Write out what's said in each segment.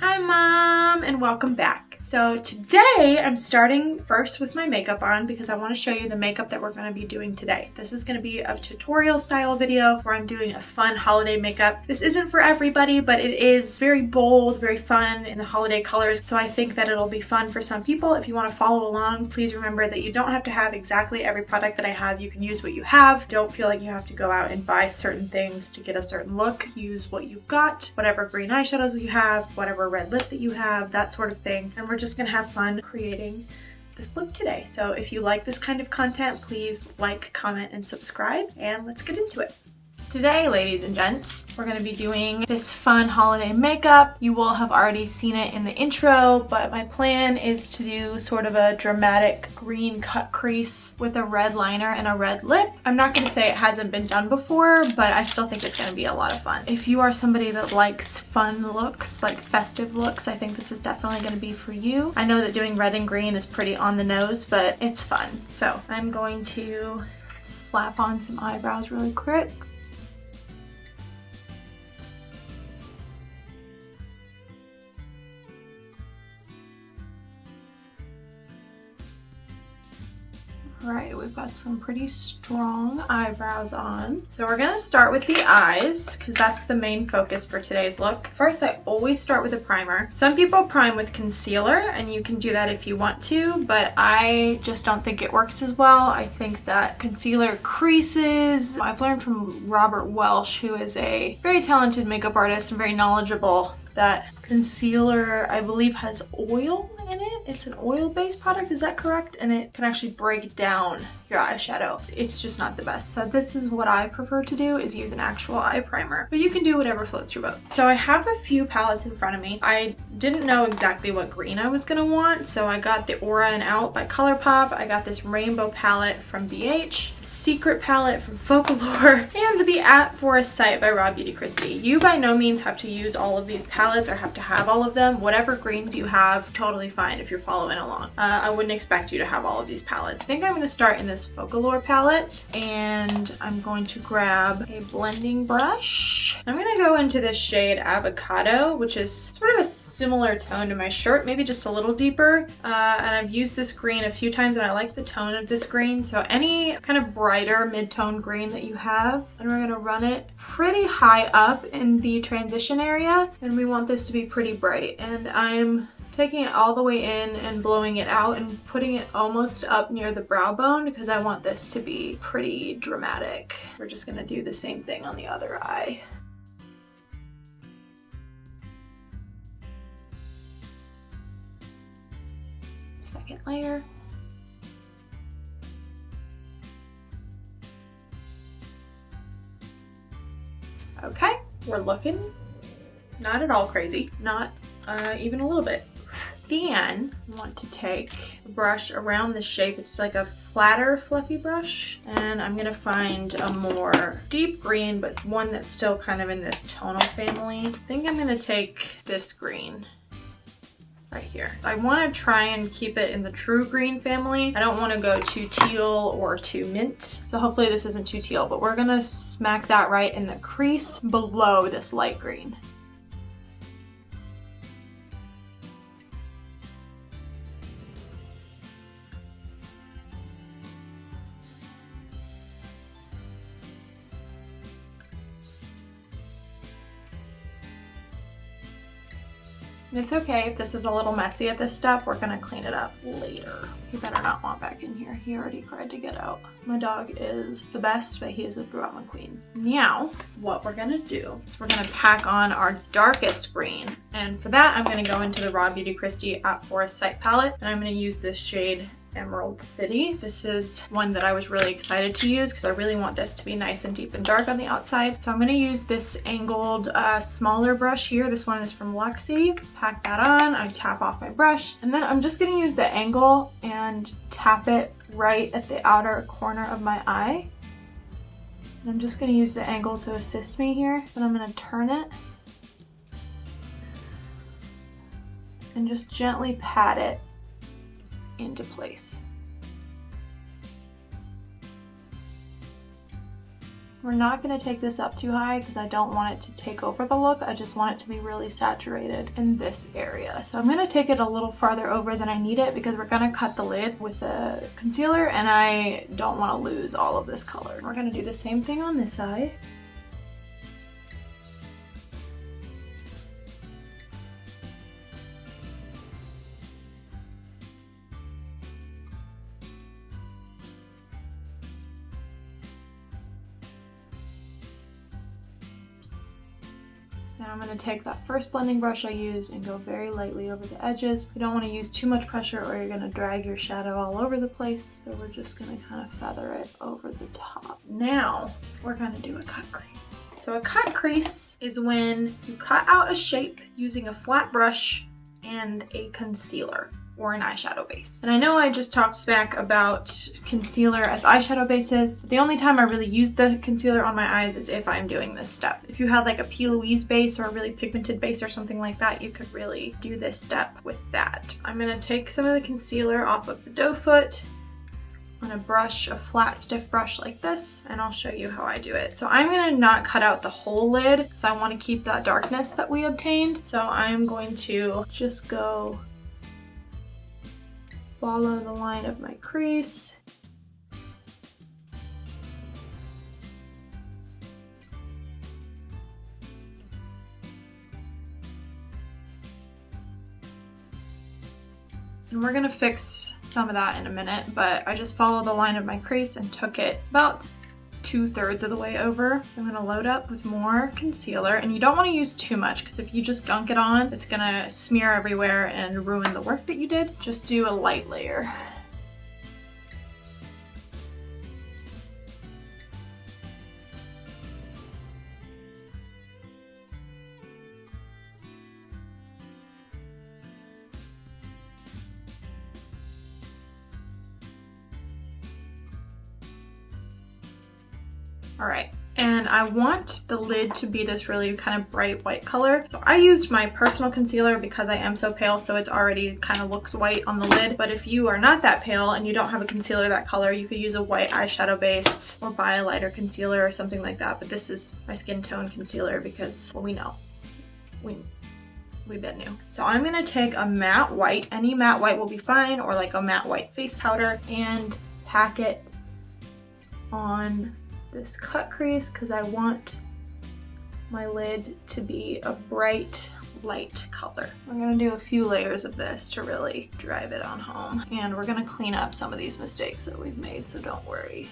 Hi Mom, and welcome back. So today I'm starting first with my makeup on because I want to show you the makeup that we're going to be doing today. This is going to be a tutorial style video where I'm doing a fun holiday makeup. This isn't for everybody, but it is very bold, very fun in the holiday colors. So I think that it'll be fun for some people. If you want to follow along, please remember that you don't have to have exactly every product that I have. You can use what you have. Don't feel like you have to go out and buy certain things to get a certain look. Use what you've got, whatever green eyeshadows you have, whatever red lip that you have, that sort of thing. And we're just gonna have fun creating this look today. So if you like this kind of content, please like, comment, and subscribe, and let's get into it. Today, ladies and gents, we're going to be doing this fun holiday makeup. You will have already seen it in the intro, but my plan is to do sort of a dramatic green cut crease with a red liner and a red lip. I'm not going to say it hasn't been done before, but I still think it's going to be a lot of fun. If you are somebody that likes fun looks, like festive looks, I think this is definitely going to be for you. I know that doing red and green is pretty on the nose, but it's fun. So I'm going to slap on some eyebrows really quick. Alright, we've got some pretty strong eyebrows on. So we're gonna start with the eyes because that's the main focus for today's look. First, I always start with a primer. Some people prime with concealer, and you can do that if you want to, but I just don't think it works as well. I think that concealer creases. I've learned from Robert Welsh, who is a very talented makeup artist and very knowledgeable, that concealer, I believe, has oil in it. It's an oil-based product, is that correct? And it can actually break down your eyeshadow. It's just not the best. So this is what I prefer to do, is use an actual eye primer. But you can do whatever floats your boat. So I have a few palettes in front of me. I didn't know exactly what green I was gonna want, so I got the Aura and Out by ColourPop. I got this rainbow palette from BH. Secret palette from Folklore, and the At Forest Sight by Raw Beauty Kristi. You by no means have to use all of these palettes or have to have all of them. Whatever greens you have, totally fine if you're following along. I wouldn't expect you to have all of these palettes. I think I'm going to start in this Folklore palette, and I'm going to grab a blending brush. I'm going to go into this shade Avocado, which is sort of a similar tone to my shirt, maybe just a little deeper. And I've used this green a few times and I like the tone of this green. So any kind of brighter mid-tone green that you have, and we're gonna run it pretty high up in the transition area, and we want this to be pretty bright. And I'm taking it all the way in and blowing it out and putting it almost up near the brow bone because I want this to be pretty dramatic. We're just gonna do the same thing on the other eye. Second layer. Okay, we're looking not at all crazy, not even a little bit. Then I want to take a brush around the shape. It's like a flatter, fluffy brush, and I'm gonna find a more deep green, but one that's still kind of in this tonal family. I think I'm gonna take this green right here. I want to try and keep it in the true green family. I don't want to go too teal or too mint. So hopefully this isn't too teal, but we're gonna smack that right in the crease below this light green. And it's okay if this is a little messy at this step. We're gonna clean it up later. He better not want back in here. He already cried to get out. My dog is the best, but he is a drama queen. Now, what we're gonna do is we're gonna pack on our darkest green. And for that, I'm gonna go into the Raw Beauty Kristi At Forest Sight palette, and I'm gonna use this shade Emerald City. This is one that I was really excited to use because I really want this to be nice and deep and dark on the outside. So I'm going to use this angled smaller brush here. This one is from Luxie. Pack that on. I tap off my brush, and then I'm just going to use the angle and tap it right at the outer corner of my eye. And I'm just going to use the angle to assist me here. Then I'm going to turn it and just gently pat it into place. We're not going to take this up too high because I don't want it to take over the look. I just want it to be really saturated in this area. So I'm going to take it a little farther over than I need it because we're going to cut the lid with the concealer and I don't want to lose all of this color. We're going to do the same thing on this side. Now I'm going to take that first blending brush I used and go very lightly over the edges. You don't want to use too much pressure or you're going to drag your shadow all over the place. So we're just going to kind of feather it over the top. Now we're going to do a cut crease. So a cut crease is when you cut out a shape using a flat brush and a concealer or an eyeshadow base. And I know I just talked smack about concealer as eyeshadow bases. The only time I really use the concealer on my eyes is if I'm doing this step. If you had like a P. Louise base or a really pigmented base or something like that, you could really do this step with that. I'm gonna take some of the concealer off of the doe foot on a brush, a flat stiff brush like this, and I'll show you how I do it. So I'm gonna not cut out the whole lid because I want to keep that darkness that we obtained. So I'm going to just go follow the line of my crease. And we're gonna fix some of that in a minute, but I just followed the line of my crease and took it about 2/3 of the way over. I'm gonna load up with more concealer, and you don't want to use too much because if you just gunk it on, it's gonna smear everywhere and ruin the work that you did. Just do a light layer. All right, and I want the lid to be this really kind of bright white color. So I used my personal concealer because I am so pale, so it's already kind of looks white on the lid. But if you are not that pale and you don't have a concealer that color, you could use a white eyeshadow base or buy a lighter concealer or something like that. But this is my skin tone concealer because, well, we know. We've been new. So I'm gonna take a matte white, any matte white will be fine, or like a matte white face powder, and pack it on this cut crease because I want my lid to be a bright light color. I'm gonna do a few layers of this to really drive it on home, and we're gonna clean up some of these mistakes that we've made, so don't worry.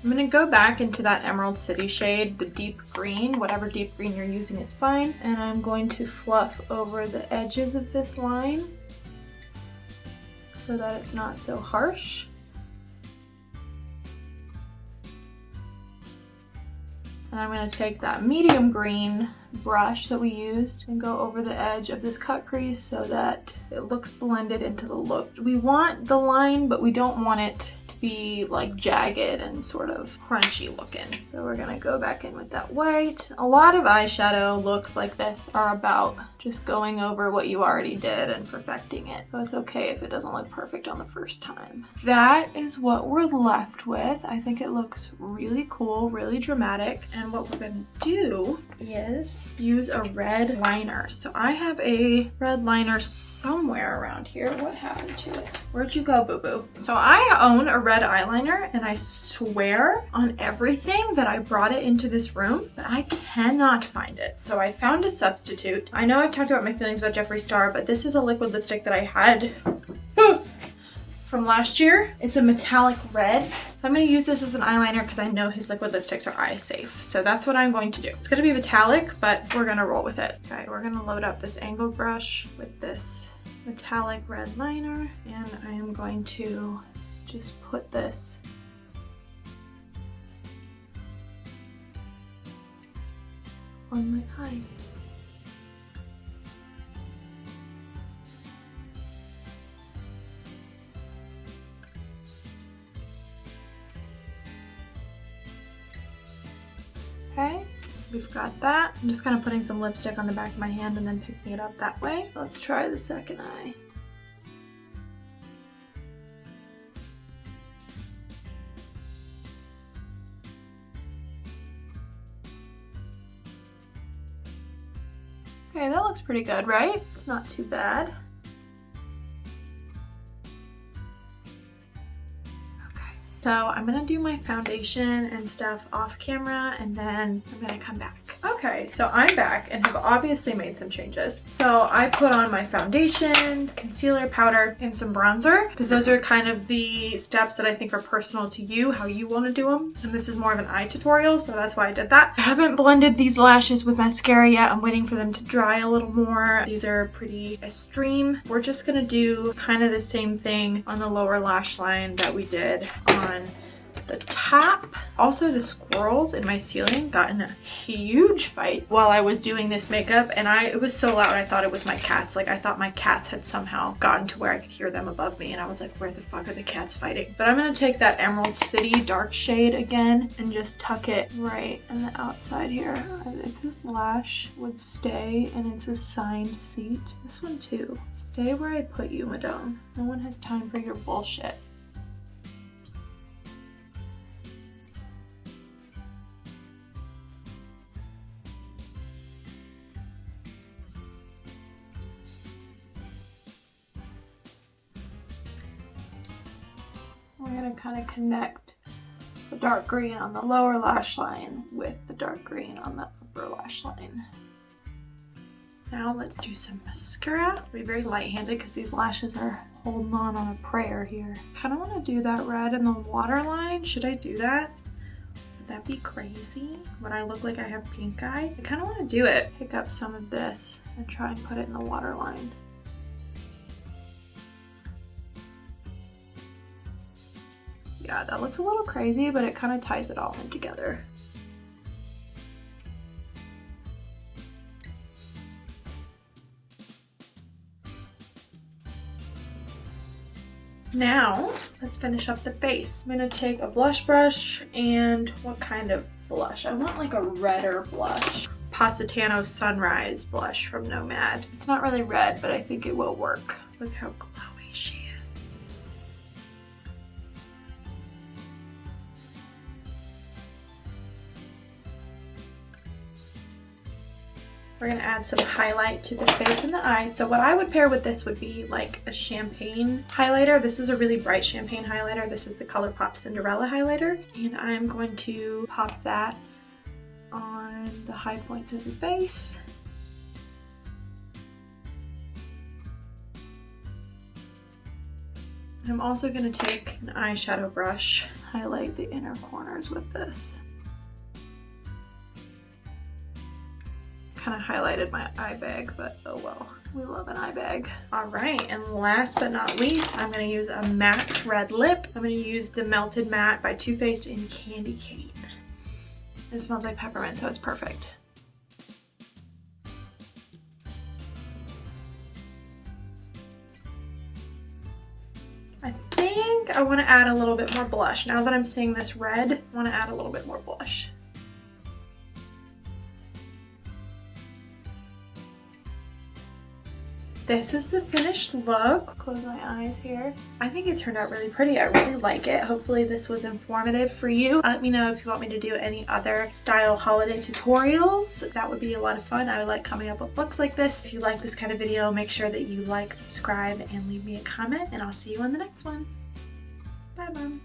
I'm gonna go back into that Emerald City shade, the deep green, whatever deep green you're using is fine, and I'm going to fluff over the edges of this line so that it's not so harsh. And I'm going to take that medium green brush that we used and go over the edge of this cut crease so that it looks blended into the look. We want the line, but we don't want it to be like jagged and sort of crunchy looking. So we're going to go back in with that white. A lot of eyeshadow looks like this are about just going over what you already did and perfecting it. So it's okay if it doesn't look perfect on the first time. That is what we're left with. I think it looks really cool, really dramatic. And what we're gonna do is use a red liner. So I have a red liner somewhere around here. What happened to it? Where'd you go, boo-boo? So I own a red eyeliner, and I swear on everything that I brought it into this room, but I cannot find it. So I found a substitute. I know I've talked about my feelings about Jeffree Star, but this is a liquid lipstick that I had from last year. It's a metallic red. So I'm going to use this as an eyeliner because I know his liquid lipsticks are eye safe. So that's what I'm going to do. It's going to be metallic, but we're going to roll with it. Okay, we're going to load up this angled brush with this metallic red liner, and I am going to just put this on my eye. Okay, we've got that. I'm just kind of putting some lipstick on the back of my hand and then picking it up that way. Let's try the second eye. Okay, that looks pretty good, right? It's not too bad. Okay, so I'm gonna do my foundation and stuff off camera and then I'm gonna come back. Okay, so I'm back and have obviously made some changes. So I put on my foundation, concealer, powder, and some bronzer because those are kind of the steps that I think are personal to you, how you want to do them. And this is more of an eye tutorial, so that's why I did that. I haven't blended these lashes with mascara yet. I'm waiting for them to dry a little more. These are pretty extreme. We're just gonna do kind of the same thing on the lower lash line that we did on the top. Also, the squirrels in my ceiling got in a huge fight while I was doing this makeup, and it was so loud I thought it was my cats. Like, I thought my cats had somehow gotten to where I could hear them above me, and I was like, where the fuck are the cats fighting? But I'm gonna take that Emerald City dark shade again and just tuck it right on the outside here. If this lash would stay in its assigned seat, this one too. Stay where I put you, madame. No one has time for your bullshit. We're gonna kind of connect the dark green on the lower lash line with the dark green on the upper lash line. Now let's do some mascara. I'll be very light-handed because these lashes are holding on a prayer here. Kind of want to do that red in the waterline. Should I do that? Would that be crazy? Would I look like I have pink eye? I kind of want to do it. Pick up some of this and try and put it in the waterline. Yeah, that looks a little crazy, but it kind of ties it all in together. Now, let's finish up the face. I'm gonna take a blush brush, and what kind of blush? I want like a redder blush. Positano Sunrise blush from Nomad. It's not really red, but I think it will work. Look how glowy she is. We're gonna add some highlight to the face and the eyes. So what I would pair with this would be like a champagne highlighter. This is a really bright champagne highlighter. This is the ColourPop Cinderella highlighter. And I'm going to pop that on the high points of the face. I'm also gonna take an eyeshadow brush, highlight the inner corners with this. Kind of highlighted my eye bag, but oh well, we love an eye bag. All right, and last but not least, I'm gonna use a matte red lip. I'm gonna use the Melted Matte by Too Faced in Candy Cane. It smells like peppermint, so it's perfect. I think I want to add a little bit more blush. Now that I'm seeing this red, I want to add a little bit more blush. This is the finished look. Close my eyes here. I think it turned out really pretty. I really like it. Hopefully this was informative for you. Let me know if you want me to do any other style holiday tutorials. That would be a lot of fun. I would like coming up with looks like this. If you like this kind of video, make sure that you like, subscribe, and leave me a comment, and I'll see you on the next one. Bye, Mom.